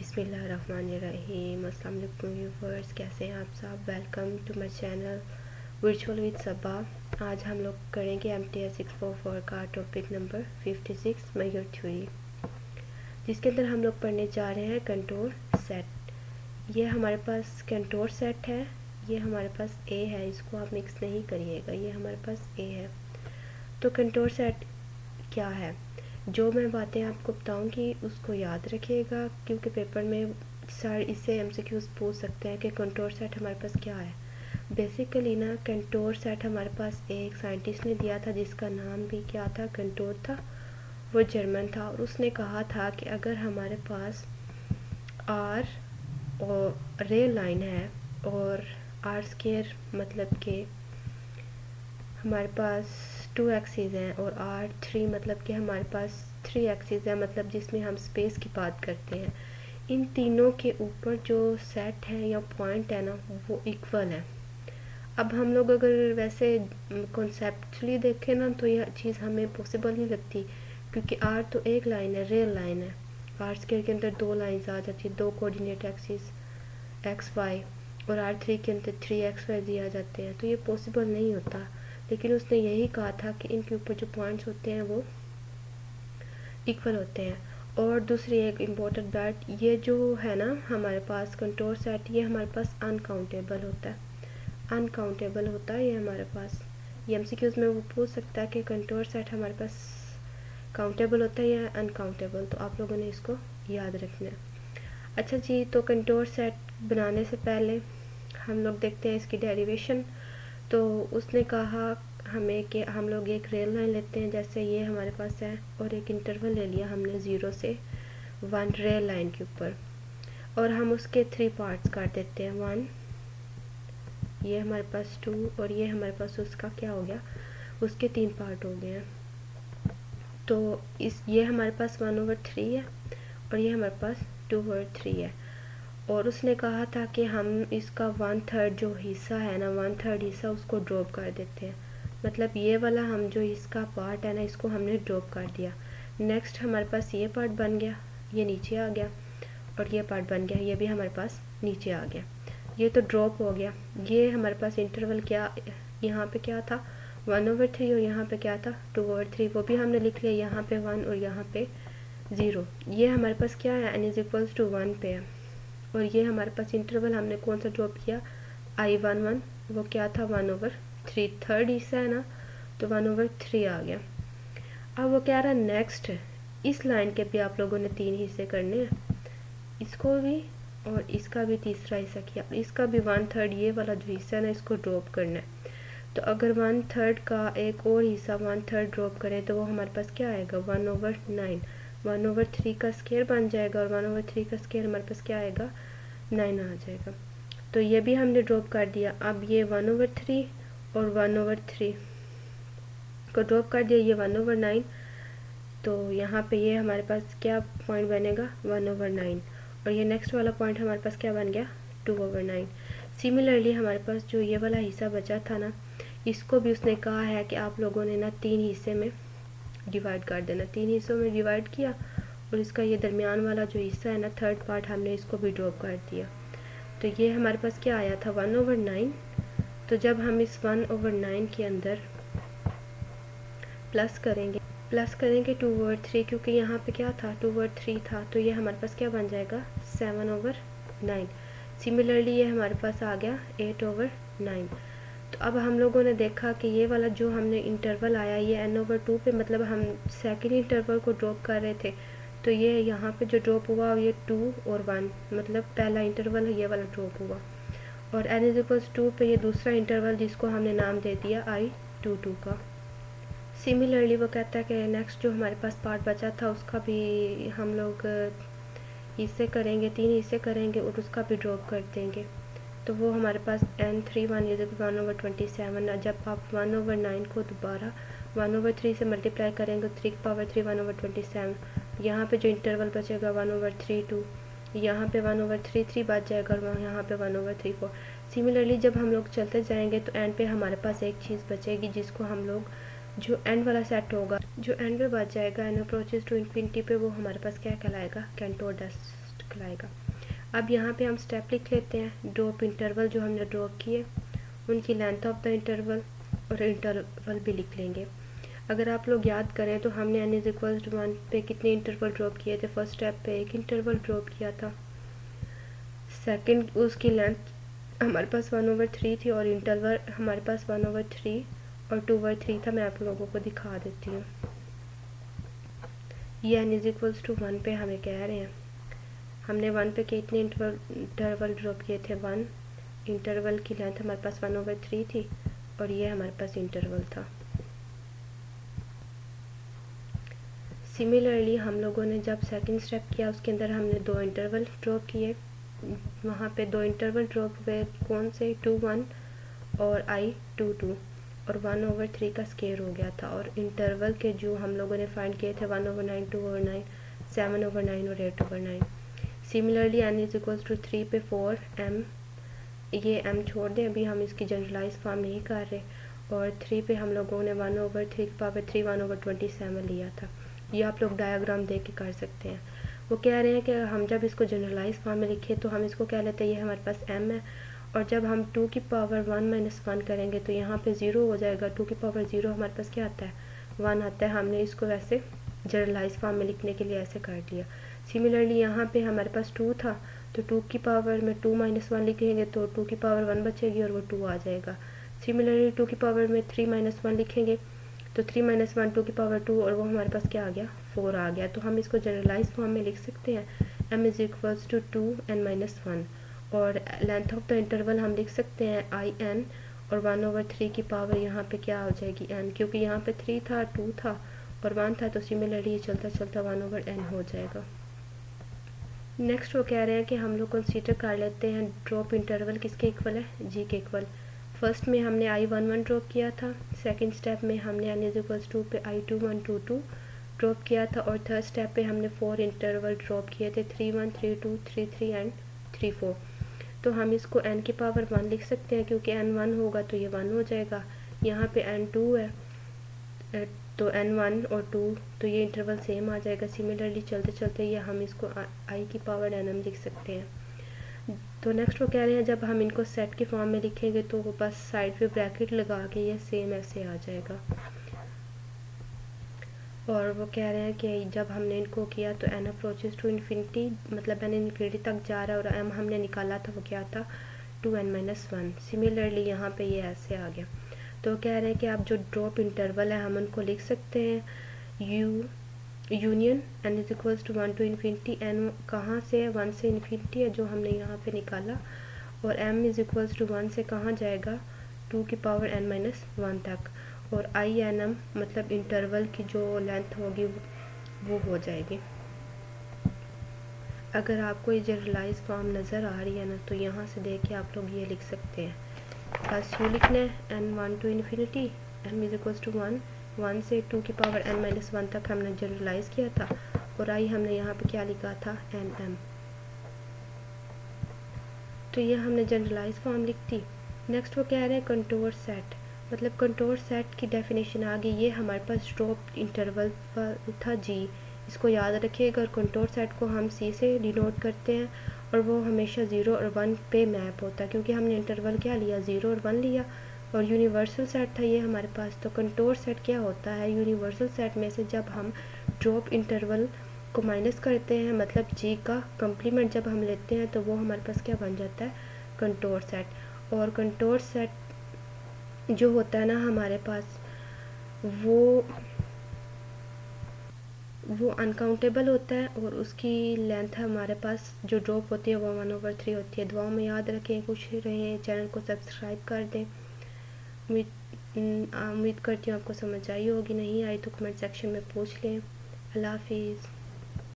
बिस्मिल्लाहिर्रहमानिर्रहीम। अस्सलाम वालेकुम व्यूवर्स, कैसे हैं आप सब। Welcome to my channel virtual with Saba. आज हम लोग करेंगे MTS 644 का टॉपिक नंबर 56 मेजर थ्योरी, जिसके अंदर हम लोग पढ़ने जा रहे हैं कंटोर सेट। ये हमारे पास कंटोर सेट है, ये हमारे पास ए है, इसको आप मिक्स नहीं करिएगा, ये हमारे पास ए है। तो कंटोर सेट क्या है, जो मैं बातें आपको बताऊंगी उसको याद रखिएगा, क्योंकि पेपर में सर इससे MCQs पूछ सकते हैं कि कंटोर सेट हमारे पास क्या है। बेसिकली ना कंटोर सेट हमारे पास एक साइंटिस्ट ने दिया था, जिसका नाम भी क्या था, कंटोर था। वो जर्मन था और उसने कहा था कि अगर हमारे पास आर और रे लाइन है और आर स्केयर मतलब कि हमारे पास 2 एक्सिस हैं और R3 मतलब कि हमारे पास 3 एक्सिस है, मतलब जिसमें हम स्पेस की बात करते हैं। इन तीनों के ऊपर जो सेट है या पॉइंट है ना, वो इक्वल है। अब हम लोग अगर वैसे कॉन्सेप्चुअली देखें ना, तो यह चीज़ हमें पॉसिबल नहीं लगती, क्योंकि R तो एक लाइन है, रियल लाइन है। R स्क्वायर के अंदर 2 लाइन्स आ जाती है, 2 कोऑर्डिनेट एक्सिस XY, और R3 के अंदर 3XY दिए आ जाते हैं, तो ये पॉसिबल नहीं होता। लेकिन उसने यही कहा था कि इनके ऊपर जो पॉइंट्स होते हैं वो इक्वल होते हैं। और दूसरी एक इम्पोर्टेंट बात, ये जो है ना हमारे पास कंटोर सेट, ये हमारे पास अनकाउंटेबल होता है। अनकाउंटेबल होता है ये हमारे पास। ये MCQs में वो पूछ सकता है कि कंटोर सेट हमारे पास काउंटेबल होता है या अनकाउंटेबल, तो आप लोगों ने इसको याद रखना है। अच्छा जी, तो कंटोर सेट बनाने से पहले हम लोग देखते हैं इसकी डेरिवेशन। तो उसने कहा हमें कि हम लोग एक रेल लाइन लेते हैं, जैसे ये हमारे पास है, और एक इंटरवल ले लिया हमने 0 से 1 रेल लाइन के ऊपर, और हम उसके 3 पार्ट्स कर देते हैं। 1, ये हमारे पास 2, और ये हमारे पास उसका क्या हो गया, उसके 3 पार्ट हो गए हैं। तो ये हमारे पास 1/3 है और ये हमारे पास 2/3 है। और उसने कहा था कि हम इसका 1/3 जो हिस्सा है ना, 1/3 हिस्सा उसको ड्रॉप कर देते हैं। मतलब ये वाला हम जो इसका पार्ट है ना, इसको हमने ड्रॉप कर दिया। नेक्स्ट हमारे पास ये पार्ट बन गया, ये नीचे आ गया, और ये पार्ट बन गया, ये भी हमारे पास नीचे आ गया। ये तो ड्रॉप हो गया। ये हमारे पास इंटरवल क्या, यहाँ पे क्या था 1/3, और यहाँ पे क्या था 2/3, वो भी हमने लिख लिया। यहाँ पे 1 और यहाँ पे 0। ये हमारे पास क्या है, n=1 पे है। और ये हमारे पास इंटरवल हमने कौन सा ड्रॉप किया, I11, वो क्या था 1/3, थर्ड हिस्सा है ना, तो 1/3 आ गया। अब वो कह रहा है नेक्स्ट, इस लाइन के भी आप लोगों ने 3 हिस्से करने हैं, इसको भी और इसका भी तीसरा हिस्सा किया, इसका भी 1/3 ये वाला जो हिस्सा है ना, इसको ड्रॉप करना है। तो अगर 1/3 का एक और हिस्सा 1/3 ड्रॉप करें, तो वो हमारे पास क्या आएगा 1/9, 1/3 का स्केयर बन जाएगा, और 1/3 का स्केयर हमारे पास क्या आएगा 9 आ जाएगा। तो ये भी हमने ड्रॉप कर दिया। अब ये 1/3 और 1/3 को ड्रॉप कर दिया, ये 1/9, तो यहाँ पे ये हमारे पास क्या पॉइंट बनेगा 1/9, और ये नेक्स्ट वाला पॉइंट हमारे पास क्या बन गया 2/9। सिमिलरली हमारे पास जो ये वाला हिस्सा बचा था ना, इसको भी उसने कहा है कि आप लोगों ने ना 3 हिस्से में डिवाइड कर देना। 3 हिस्सों में डिवाइड किया, और इसका ये दरमियान वाला जो हिस्सा है ना, थर्ड पार्ट, हमने इसको भी ड्रॉप कर दिया। तो ये हमारे पास क्या आया था 1/9। तो जब हम इस 1/9 के अंदर प्लस करेंगे 2/3, क्योंकि यहाँ पे क्या था 2/3 था, तो ये हमारे पास क्या बन जाएगा 7/9। सिमिलरली ये हमारे पास आ गया 8/9। तो अब हम लोगों ने देखा कि ये वाला जो हमने इंटरवल आया, ये n/2 पे, मतलब हम सेकेंड इंटरवल को ड्रॉप कर रहे थे, तो ये यहाँ पे जो ड्रॉप हुआ ये 2 और 1, मतलब पहला इंटरवल ये वाला ड्रॉप हुआ। और n=2 पे ये दूसरा इंटरवल, जिसको हमने नाम दे दिया I22 का। सिमिलरली वो कहता है कि नेक्स्ट जो हमारे पास पार्ट बचा था, उसका भी हम लोग हिस्से करेंगे, 3 हिस्से करेंगे, और उसका भी ड्रॉप कर देंगे। तो वो हमारे पास n31 जब आप 1/9 को दोबारा 1/3 से मल्टीप्लाई करेंगे, 3 की पावर 3 1/27। यहाँ पे जो इंटरवल बचेगा 1/32, यहाँ पे 1/33 बच जाएगा, और यहाँ पे 1/34। सिमिलरली जब हम लोग चलते जाएंगे, तो एंड पे हमारे पास एक चीज़ बचेगी, जिसको हम लोग जो एंड वाला सेट होगा, जो एंड पे बच जाएगा n अप्रोचेस टू इन्फिनिटी पे, वो हमारे पास क्या कहलाएगा कंटोर कहलाएगा। अब यहाँ पे हम स्टेप लिख लेते हैं। ड्रॉप इंटरवल जो हमने ड्रॉप किए उनकी लेंथ ऑफ द इंटरवल और इंटरवल भी लिख लेंगे। अगर आप लोग याद करें तो हमने n = 1 पे कितने इंटरवल ड्रॉप किए थे। फर्स्ट स्टेप पे एक इंटरवल ड्रॉप किया था, सेकंड उसकी लेंथ हमारे पास 1/3 थी और इंटरवल हमारे पास 1/3 और 2/3 था। मैं आप लोगों को दिखा देती हूँ। ये n = 1 पे हमें कह रहे हैं, हमने 1 पे कितने इंटरवल ड्रॉप किए थे 1, इंटरवल की लेंथ हमारे पास 1/3 थी और ये हमारे पास इंटरवल था। सिमिलरली हम लोगों ने जब सेकंड स्टेप किया उसके अंदर हमने 2 इंटरवल ड्रॉप किए। वहाँ पे 2 इंटरवल ड्रॉप हुए, कौन से, 2 1 और I 2 2 और 1/3 का स्केयर हो गया था। और इंटरवल के जो हम लोगों ने फाइंड किए थे 1/9, 2/9, 7/9 और 8/9। सिमिलरली n = 3 पे 4m, ये m छोड़ दें, अभी हम इसकी जनरलाइज फॉर्म नहीं कर रहे। और 3 पे हम लोगों ने 1/3 की पावर 3 1/27 लिया था। ये आप लोग डायग्राम देख के कर सकते हैं। वो कह रहे हैं कि हम जब इसको जनरलाइज फॉर्म में लिखे तो हम इसको कह लेते हैं ये हमारे पास m है, और जब हम 2 की पावर 1 - 1 करेंगे तो यहाँ पे 0 हो जाएगा। 2 की पावर 0 हमारे पास क्या आता है, 1 आता है। हमने इसको वैसे जनरलाइज फॉर्म में लिखने के लिए ऐसे कर लिया। सिमिलरली यहाँ पे हमारे पास 2 था तो 2 की पावर में 2 - 1 लिखेंगे तो 2 की पावर 1 बचेगी और वो 2 आ जाएगा। सिमिलरली 2 की पावर में 3 - 1 लिखेंगे तो 3 - 1 2 की पावर 2 और वो हमारे पास क्या आ गया, 4 आ गया। तो हम इसको जनरलाइज फॉर्म में लिख सकते हैं m = 2n - 1 और लेंथ ऑफ द इंटरवल हम लिख सकते हैं in और 1/3 की पावर यहाँ पे क्या हो जाएगी n, क्योंकि यहाँ पे 3 था 2 था और 1 था तो सिमिलरली ये चलता चलता 1/n हो जाएगा। नेक्स्ट वो कह रहे हैं कि हम लोग कंसीडर कर लेते हैं ड्रॉप इंटरवल किसके इक्वल है, g के इक्वल। फर्स्ट में हमने I11 ड्रॉप किया था, सेकंड स्टेप में हमने n = 2 पे I21 2 2 ड्रॉप किया था और थर्ड स्टेप पे हमने 4 इंटरवल ड्रॉप किए थे 3 1 3 2 3 3 एंड 3 4। तो हम इसको n की पावर 1 लिख सकते हैं क्योंकि n 1 होगा तो ये 1 हो जाएगा। यहाँ पे n 2 है तो n 1 और 2 तो ये इंटरवल सेम आ जाएगा। सिमिलरली चलते चलते ये हम इसको i की पावर nm लिख सकते हैं। तो नेक्स्ट वो कह रहे हैं जब हम इनको सेट के फॉर्म में लिखेंगे तो वो बस साइड पे ब्रैकेट लगा के ये सेम ऐसे आ जाएगा। और वो कह रहे हैं कि जब हमने इनको किया तो n अप्रोचेस टू इन्फिनिटी, मतलब n इन्फिनिटी तक जा रहा है और m हमने निकाला था वो क्या था 2n - 1। सिमिलरली यहाँ पे ये ऐसे आ गया। तो कह रहे हैं कि आप जो ड्रॉप इंटरवल है हम उनको लिख सकते हैं union n = 1 to infinity, n कहाँ से है 1 से इन्फिनिटी है जो हमने यहाँ पे निकाला, और m = 1 से कहाँ जाएगा 2 की पावर n - 1 तक, और INM मतलब इंटरवल की जो लेंथ होगी वो हो जाएगी। अगर आपको ये जनरलाइज फॉर्म नज़र आ रही है ना तो यहाँ से देख के आप लोग ये लिख सकते हैं। बस यू लिखना है n 1 to इन्फिनिटी m = 1 1 से 2 की पावर n - 1 तक हमने जनरलाइज किया था, और I हमने यहाँ पे क्या लिखा था nm। तो ये हमने जनरलाइज फॉर्म लिख दी। नेक्स्ट वो कह रहे हैं कंटोर सेट, मतलब कंटोर सेट की डेफिनेशन आ गई। ये हमारे पास ड्रॉप इंटरवल था g, इसको याद रखिएगा। और कंटोर सेट को हम c से डिनोट करते हैं और वो हमेशा 0 और 1 पे मैप होता है क्योंकि हमने इंटरवल क्या लिया 0 और 1 लिया और यूनिवर्सल सेट था ये हमारे पास। तो कंटोर सेट क्या होता है, यूनिवर्सल सेट में से जब हम ड्रॉप इंटरवल को माइनस करते हैं, मतलब g का कम्प्लीमेंट जब हम लेते हैं तो वो हमारे पास क्या बन जाता है कंटोर सेट। और कंटोर सेट जो होता है ना हमारे पास वो अनकाउंटेबल होता है और उसकी लेंथ हमारे पास जो ड्रॉप होती है वो 1/3 होती है। दुआओं में याद रखें, खुश रहें, चैनल को सब्सक्राइब कर दें। उम्मीद करती हूँ आपको समझ आई होगी, नहीं आई तो कमेंट सेक्शन में पूछ लें। अल्लाह हाफिज़।